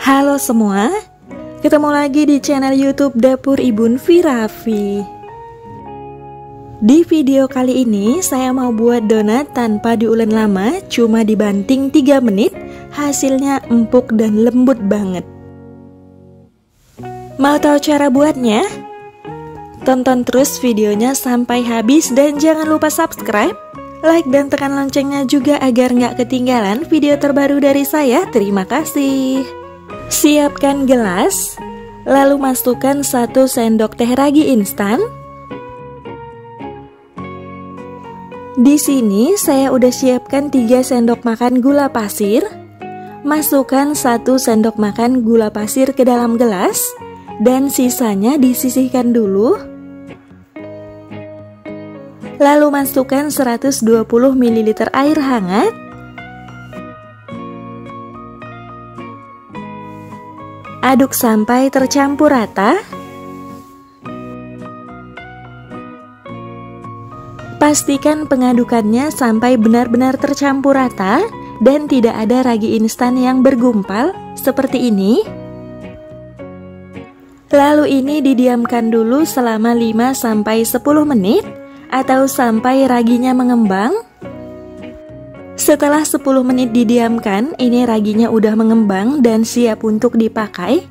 Halo semua, ketemu lagi di channel YouTube Dapur Ibu Raffi. Di video kali ini saya mau buat donat tanpa diulen lama, cuma dibanting 3 menit, hasilnya empuk dan lembut banget. Mau tahu cara buatnya? Tonton terus videonya sampai habis dan jangan lupa subscribe, like dan tekan loncengnya juga agar nggak ketinggalan video terbaru dari saya. Terima kasih. Siapkan gelas, lalu masukkan 1 sendok teh ragi instan. Di sini saya udah siapkan 3 sendok makan gula pasir. Masukkan 1 sendok makan gula pasir ke dalam gelas dan sisanya disisihkan dulu. Lalu masukkan 120 ml air hangat. Aduk sampai tercampur rata. Pastikan pengadukannya sampai benar-benar tercampur rata dan tidak ada ragi instan yang bergumpal seperti ini. Lalu ini didiamkan dulu selama 5-10 menit atau sampai raginya mengembang. Setelah 10 menit didiamkan, ini raginya udah mengembang dan siap untuk dipakai.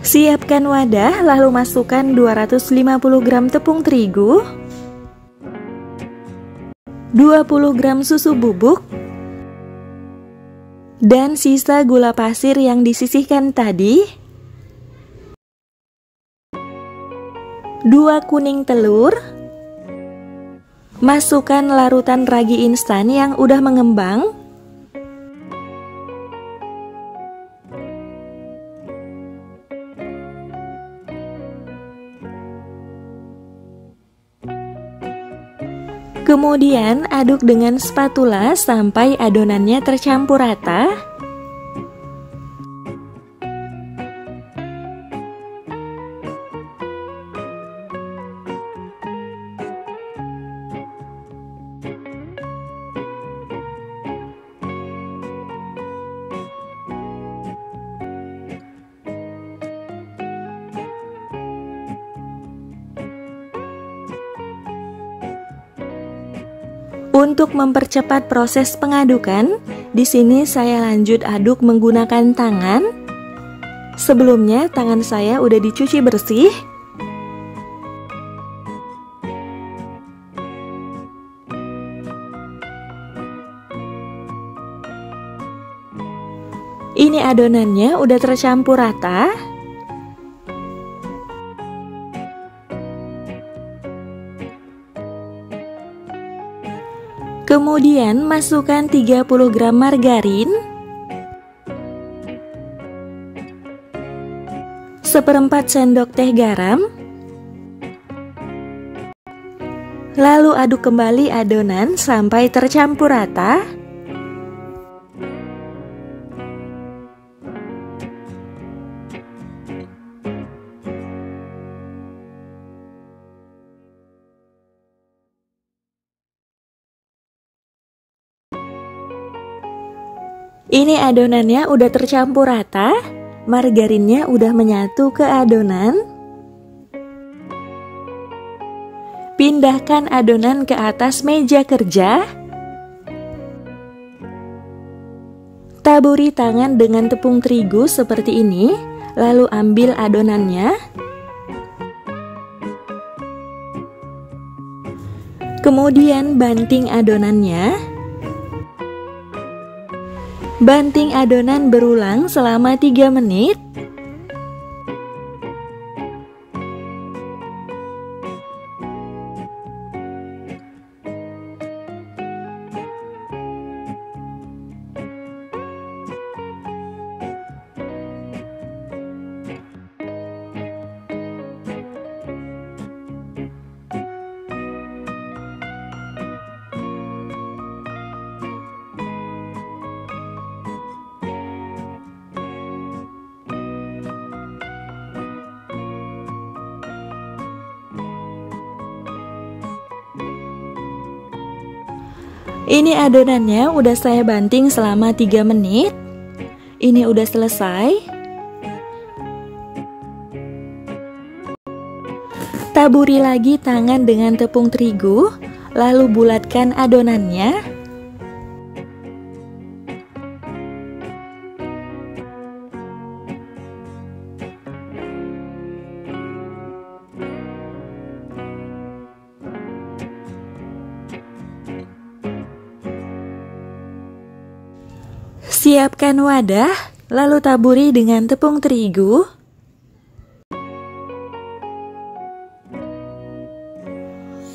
Siapkan wadah, lalu masukkan 250 gram tepung terigu, 20 gram susu bubuk, dan sisa gula pasir yang disisihkan tadi, 2 kuning telur. Masukkan larutan ragi instan yang udah mengembang. Kemudian aduk dengan spatula sampai adonannya tercampur rata. Untuk mempercepat proses pengadukan, di sini saya lanjut aduk menggunakan tangan. Sebelumnya tangan saya udah dicuci bersih. Ini adonannya udah tercampur rata. Kemudian masukkan 30 gram margarin, 1/4 sendok teh garam, lalu aduk kembali adonan sampai tercampur rata. Ini adonannya udah tercampur rata, margarinnya udah menyatu ke adonan. Pindahkan adonan ke atas meja kerja. Taburi tangan dengan tepung terigu seperti ini, lalu ambil adonannya. Kemudian banting adonannya. Banting adonan berulang selama 3 menit. Ini adonannya udah saya banting selama 3 menit. Ini udah selesai. Taburi lagi tangan dengan tepung terigu, lalu bulatkan adonannya. Siapkan wadah, lalu taburi dengan tepung terigu.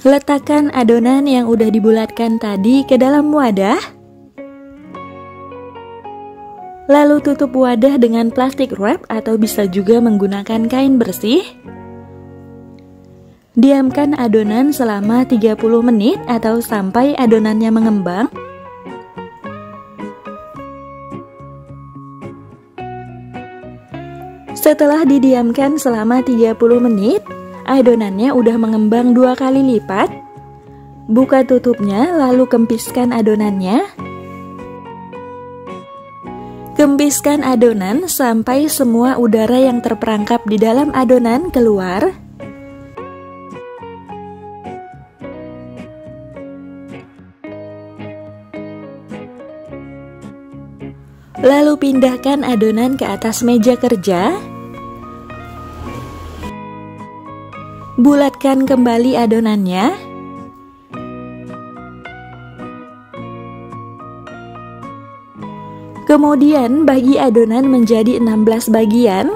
Letakkan adonan yang udah dibulatkan tadi ke dalam wadah. Lalu tutup wadah dengan plastik wrap atau bisa juga menggunakan kain bersih. Diamkan adonan selama 30 menit atau sampai adonannya mengembang. Setelah didiamkan selama 30 menit, adonannya udah mengembang 2 kali lipat. Buka tutupnya lalu kempiskan adonannya. Kempiskan adonan sampai semua udara yang terperangkap di dalam adonan keluar. Lalu pindahkan adonan ke atas meja kerja. Bulatkan kembali adonannya. Kemudian bagi adonan menjadi 16 bagian,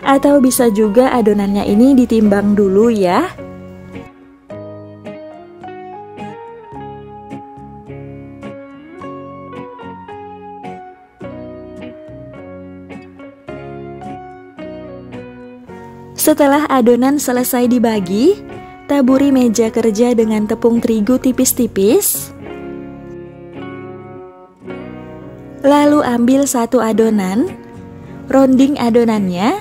atau bisa juga adonannya ini ditimbang dulu ya. Setelah adonan selesai dibagi, taburi meja kerja dengan tepung terigu tipis-tipis. Lalu ambil satu adonan, rounding adonannya.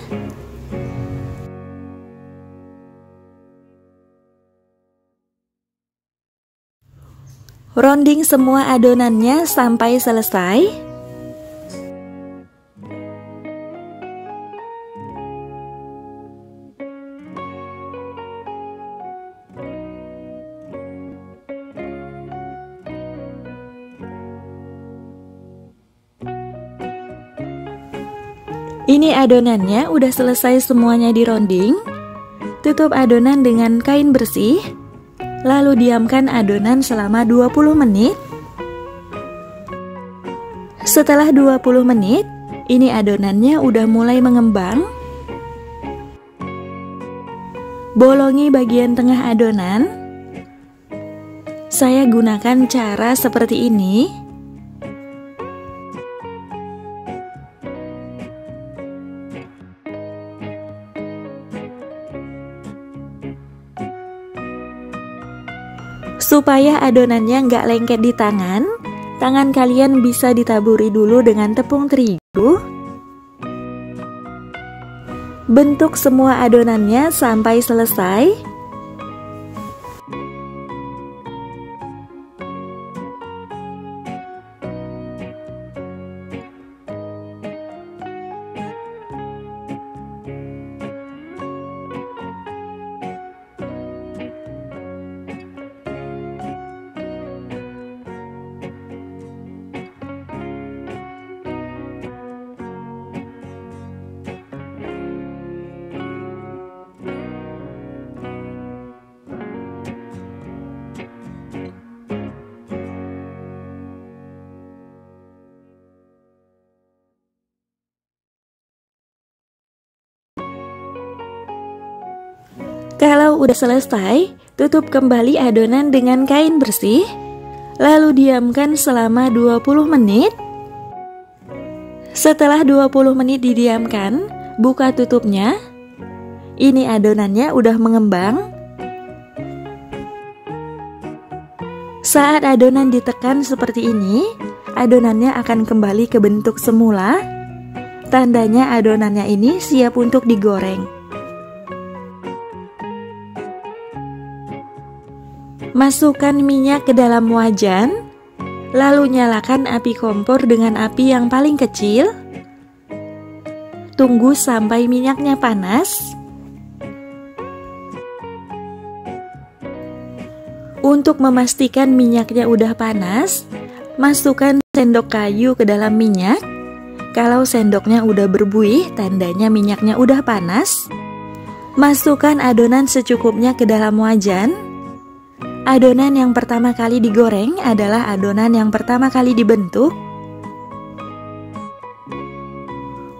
Rounding semua adonannya sampai selesai. Ini adonannya udah selesai semuanya di rounding. Tutup adonan dengan kain bersih. Lalu diamkan adonan selama 20 menit. Setelah 20 menit, ini adonannya udah mulai mengembang. Bolongi bagian tengah adonan. Saya gunakan cara seperti ini. Supaya adonannya nggak lengket di tangan, tangan kalian bisa ditaburi dulu dengan tepung terigu. Bentuk semua adonannya sampai selesai. Kalau udah selesai, tutup kembali adonan dengan kain bersih, lalu diamkan selama 20 menit. Setelah 20 menit didiamkan, buka tutupnya. Ini adonannya udah mengembang. Saat adonan ditekan seperti ini, adonannya akan kembali ke bentuk semula. Tandanya adonannya ini siap untuk digoreng. Masukkan minyak ke dalam wajan. Lalu nyalakan api kompor dengan api yang paling kecil. Tunggu sampai minyaknya panas. Untuk memastikan minyaknya udah panas, masukkan sendok kayu ke dalam minyak. Kalau sendoknya udah berbuih, tandanya minyaknya udah panas. Masukkan adonan secukupnya ke dalam wajan. Adonan yang pertama kali digoreng adalah adonan yang pertama kali dibentuk.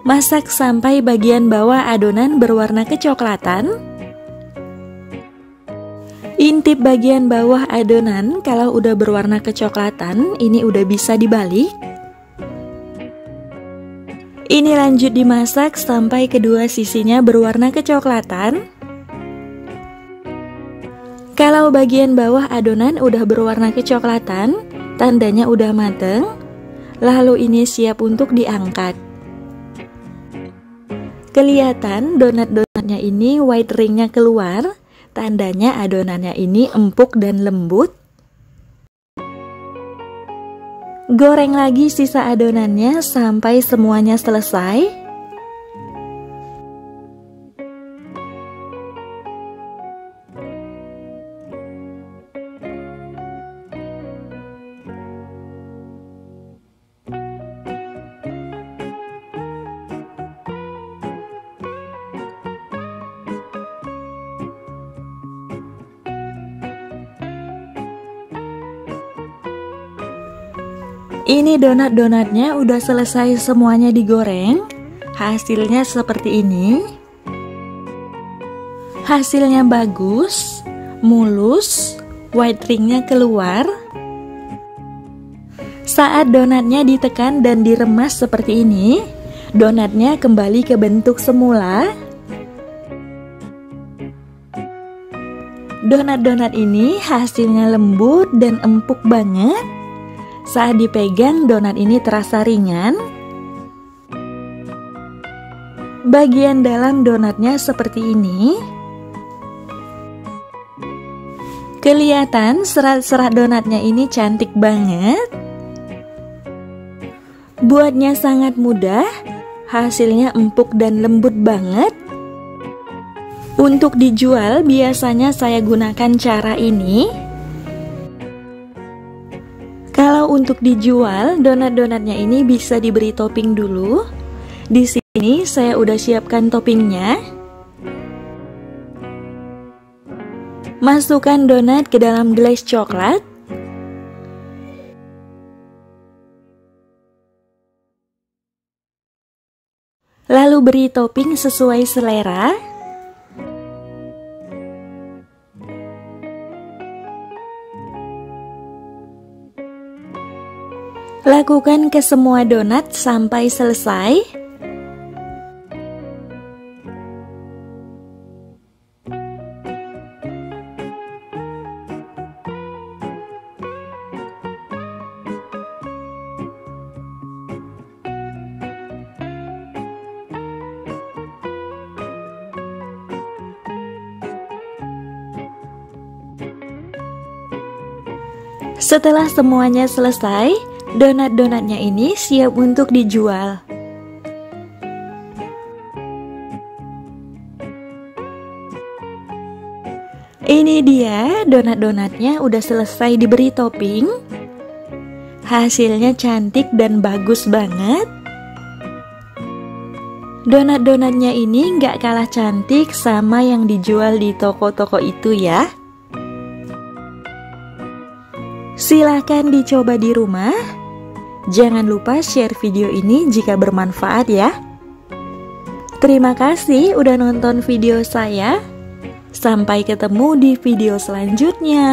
Masak sampai bagian bawah adonan berwarna kecoklatan. Intip bagian bawah adonan, kalau udah berwarna kecoklatan, ini udah bisa dibalik. Ini lanjut dimasak sampai kedua sisinya berwarna kecoklatan. Kalau bagian bawah adonan udah berwarna kecoklatan, tandanya udah mateng. Lalu ini siap untuk diangkat. Kelihatan donat-donatnya ini white ringnya keluar, tandanya adonannya ini empuk dan lembut. Goreng lagi sisa adonannya sampai semuanya selesai. Ini donat-donatnya udah selesai semuanya digoreng. Hasilnya seperti ini. Hasilnya bagus, mulus, white ringnya keluar. Saat donatnya ditekan dan diremas seperti ini, donatnya kembali ke bentuk semula. Donat-donat ini hasilnya lembut dan empuk banget. Saat dipegang, donat ini terasa ringan. Bagian dalam donatnya seperti ini. Kelihatan serat-serat donatnya ini cantik banget. Buatnya sangat mudah, hasilnya empuk dan lembut banget. Untuk dijual, biasanya saya gunakan cara ini. Kalau untuk dijual, donat-donatnya ini bisa diberi topping dulu. Di sini saya udah siapkan toppingnya. Masukkan donat ke dalam glaze coklat. Lalu beri topping sesuai selera. Lakukan ke semua donat sampai selesai. Setelah semuanya selesai, donat-donatnya ini siap untuk dijual. Ini dia donat-donatnya udah selesai diberi topping. Hasilnya cantik dan bagus banget. Donat-donatnya ini nggak kalah cantik sama yang dijual di toko-toko itu ya. Silahkan dicoba di rumah. Jangan lupa share video ini jika bermanfaat ya. Terima kasih udah nonton video saya. Sampai ketemu di video selanjutnya.